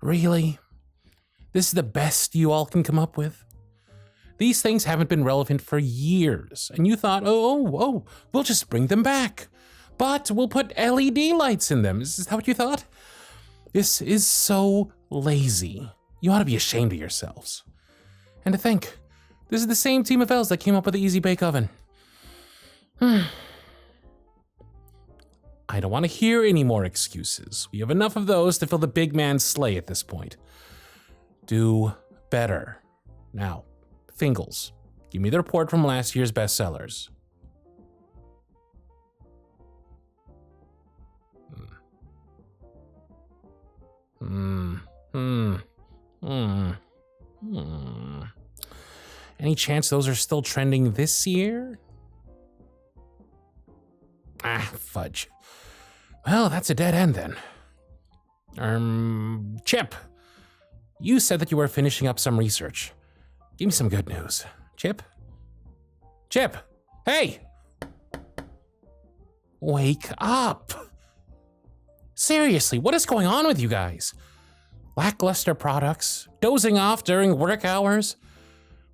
Really? This is the best you all can come up with? These things haven't been relevant for years, and you thought, oh, we'll just bring them back. But we'll put LED lights in them. Is that what you thought? This is so lazy. You ought to be ashamed of yourselves. And to think, this is the same team of elves that came up with the Easy Bake Oven. I don't want to hear any more excuses. We have enough of those to fill the big man's sleigh at this point. Do better. Now, Fingles, give me the report from last year's bestsellers. Any chance those are still trending this year? Fudge. Well, that's a dead end then. Chip, you said that you were finishing up some research. Give me some good news. Chip? Chip! Hey! Wake up! Seriously, what is going on with you guys? Lackluster products, dozing off during work hours.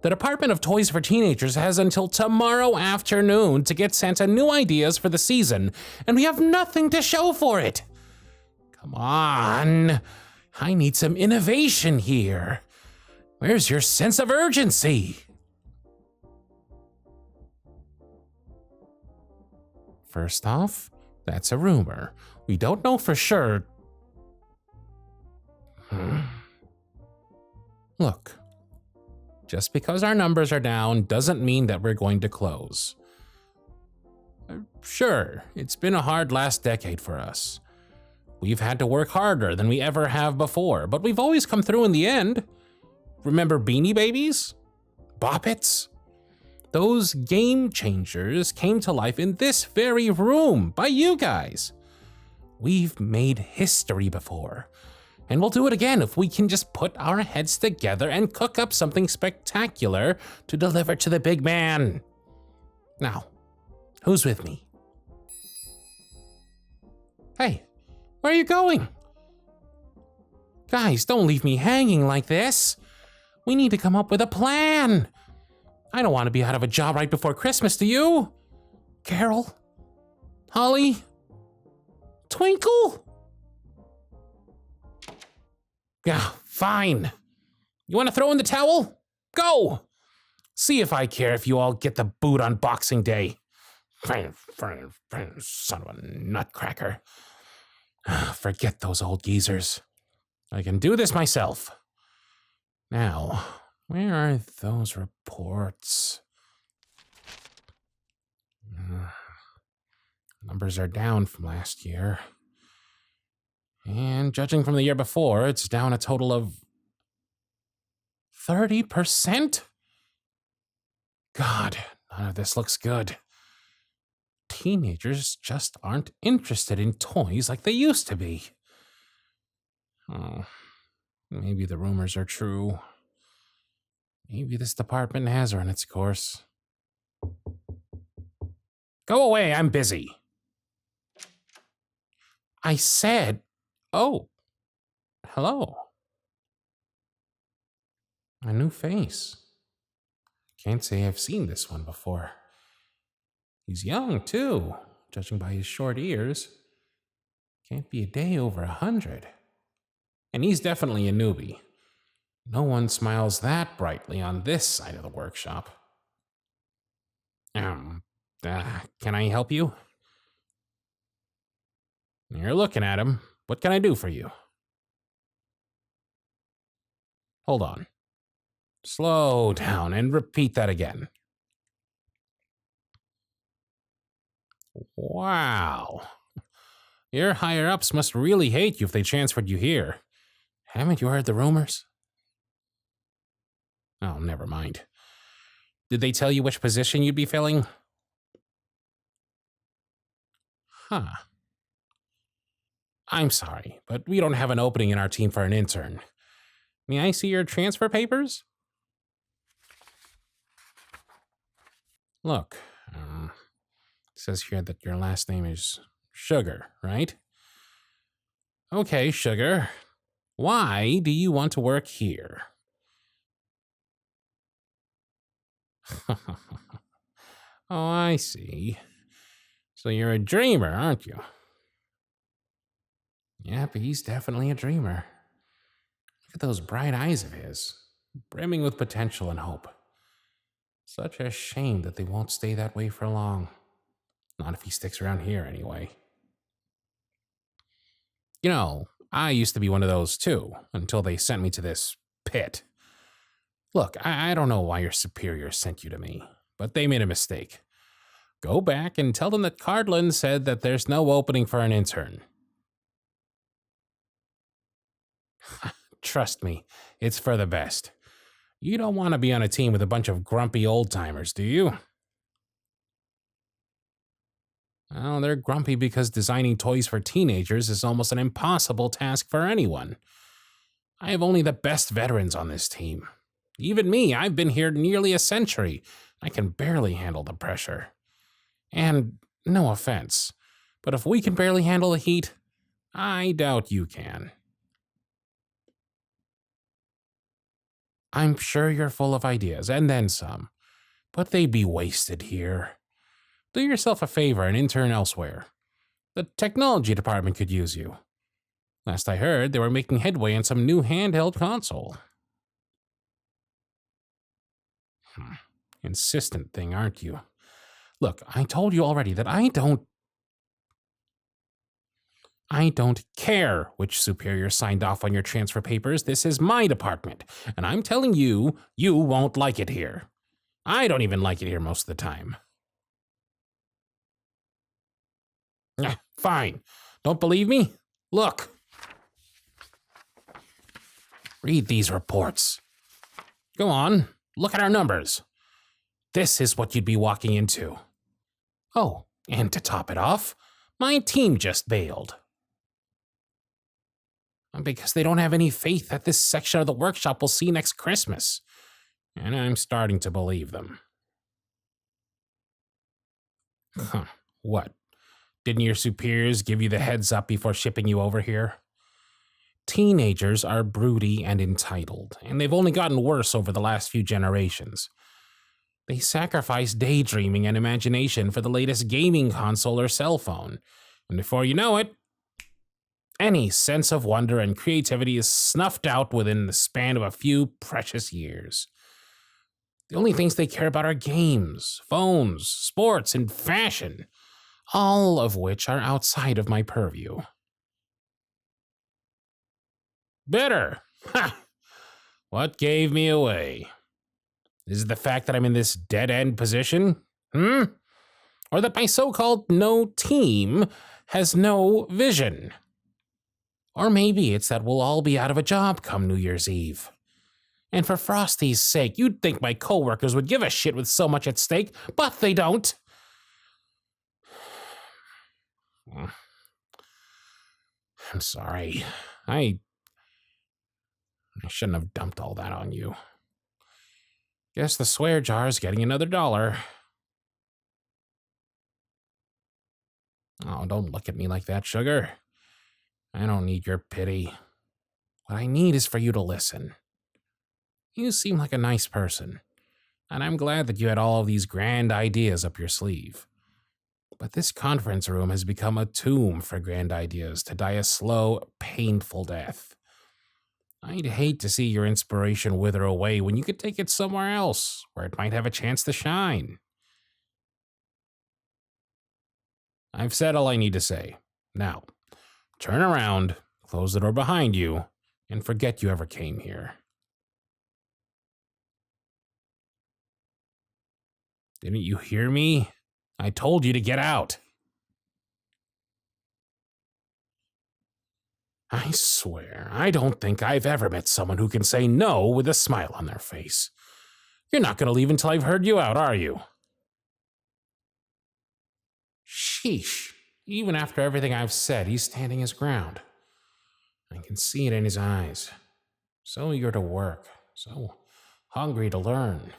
The Department of Toys for Teenagers has until tomorrow afternoon to get Santa new ideas for the season, and we have nothing to show for it. Come on, I need some innovation here. Where's your sense of urgency? First off, that's a rumor. We don't know for sure. Look, just because our numbers are down doesn't mean that we're going to close. Sure, it's been a hard last decade for us. We've had to work harder than we ever have before, but we've always come through in the end. Remember Beanie Babies? Boppets? Those game changers came to life in this very room by you guys. We've made history before, and we'll do it again if we can just put our heads together and cook up something spectacular to deliver to the big man. Now, who's with me? Hey, where are you going? Guys, don't leave me hanging like this. We need to come up with a plan. I don't want to be out of a job right before Christmas, do you? Carol? Holly? Twinkle? Yeah, fine. You want to throw in the towel? Go! See if I care if you all get the boot on Boxing Day. Son of a nutcracker. Forget those old geezers. I can do this myself. Now, where are those reports? Numbers are down from last year. And judging from the year before, it's down a total of 30%? God, none of this looks good. Teenagers just aren't interested in toys like they used to be. Oh, maybe the rumors are true. Maybe this department has run its course. Go away, I'm busy. I said, oh, hello. A new face. Can't say I've seen this one before. He's young, too, judging by his short ears. Can't be a day over 100. And he's definitely a newbie. No one smiles that brightly on this side of the workshop. Can I help you? You're looking at him. What can I do for you? Hold on. Slow down and repeat that again. Wow. Your higher-ups must really hate you if they transferred you here. Haven't you heard the rumors? Oh, never mind. Did they tell you which position you'd be filling? Huh. I'm sorry, but we don't have an opening in our team for an intern. May I see your transfer papers? Look, it says here that your last name is Sugar, right? Okay, Sugar. Why do you want to work here? Oh, I see. So you're a dreamer, aren't you? Yep, he's definitely a dreamer. Look at those bright eyes of his, brimming with potential and hope. Such a shame that they won't stay that way for long. Not if he sticks around here, anyway. You know, I used to be one of those too, until they sent me to this pit. Look, I don't know why your superiors sent you to me, but they made a mistake. Go back and tell them that Cardlin said that there's no opening for an intern. Trust me, it's for the best. You don't want to be on a team with a bunch of grumpy old-timers, do you? Well, they're grumpy because designing toys for teenagers is almost an impossible task for anyone. I have only the best veterans on this team. Even me, I've been here nearly a century. I can barely handle the pressure. And no offense, but if we can barely handle the heat, I doubt you can. I'm sure you're full of ideas, and then some, but they'd be wasted here. Do yourself a favor and intern elsewhere. The technology department could use you. Last I heard, they were making headway on some new handheld console. Insistent thing, aren't you? Look, I told you already that I don't care which superior signed off on your transfer papers. This is my department, and I'm telling you, you won't like it here. I don't even like it here most of the time. Fine. Don't believe me? Look. Read these reports. Go on, look at our numbers. This is what you'd be walking into. Oh, and to top it off, my team just bailed. Because they don't have any faith that this section of the workshop will see next Christmas. And I'm starting to believe them. What? Didn't your superiors give you the heads up before shipping you over here? Teenagers are broody and entitled, and they've only gotten worse over the last few generations. They sacrifice daydreaming and imagination for the latest gaming console or cell phone, and before you know it, any sense of wonder and creativity is snuffed out within the span of a few precious years. The only things they care about are games, phones, sports, and fashion, all of which are outside of my purview. Bitter! Ha! What gave me away? Is it the fact that I'm in this dead-end position? Or that my so-called no team has no vision? Or maybe it's that we'll all be out of a job come New Year's Eve. And for Frosty's sake, you'd think my coworkers would give a shit with so much at stake, but they don't. I'm sorry. I shouldn't have dumped all that on you. Guess the swear jar's getting another $1. Oh, don't look at me like that, sugar. I don't need your pity. What I need is for you to listen. You seem like a nice person, and I'm glad that you had all of these grand ideas up your sleeve. But this conference room has become a tomb for grand ideas to die a slow, painful death. I'd hate to see your inspiration wither away when you could take it somewhere else, where it might have a chance to shine. I've said all I need to say. Now, turn around, close the door behind you, and forget you ever came here. Didn't you hear me? I told you to get out. I swear, I don't think I've ever met someone who can say no with a smile on their face. You're not going to leave until I've heard you out, are you? Sheesh. Even after everything I've said, he's standing his ground. I can see it in his eyes. So eager to work. So hungry to learn.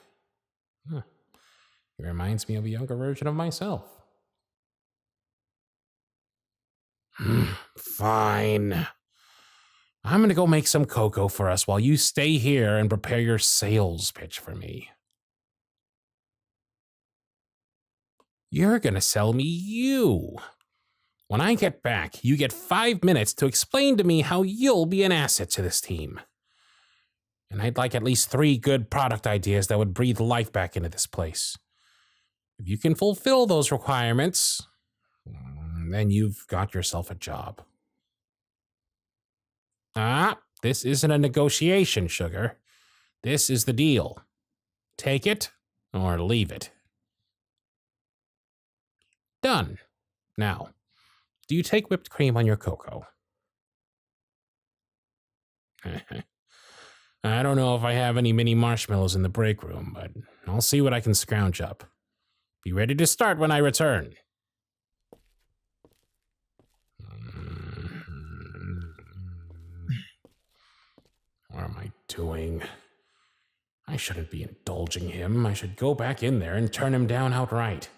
He reminds me of a younger version of myself. Fine. I'm gonna go make some cocoa for us while you stay here and prepare your sales pitch for me. You're gonna sell me you. When I get back, you get 5 minutes to explain to me how you'll be an asset to this team. And I'd like at least 3 good product ideas that would breathe life back into this place. If you can fulfill those requirements, then you've got yourself a job. This isn't a negotiation, sugar. This is the deal. Take it or leave it. Done. Now, do you take whipped cream on your cocoa? I don't know if I have any mini marshmallows in the break room, but I'll see what I can scrounge up. Be ready to start when I return. What am I doing? I shouldn't be indulging him. I should go back in there and turn him down outright.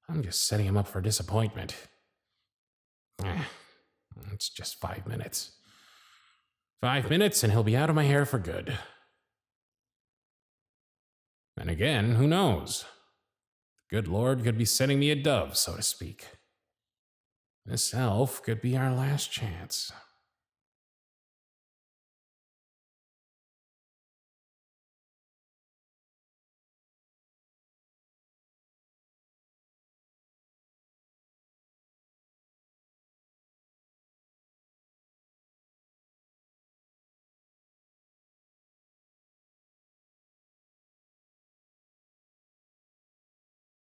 I'm just setting him up for disappointment. It's just 5 minutes. 5 minutes and he'll be out of my hair for good. And again, who knows? The good Lord could be sending me a dove, so to speak. This elf could be our last chance.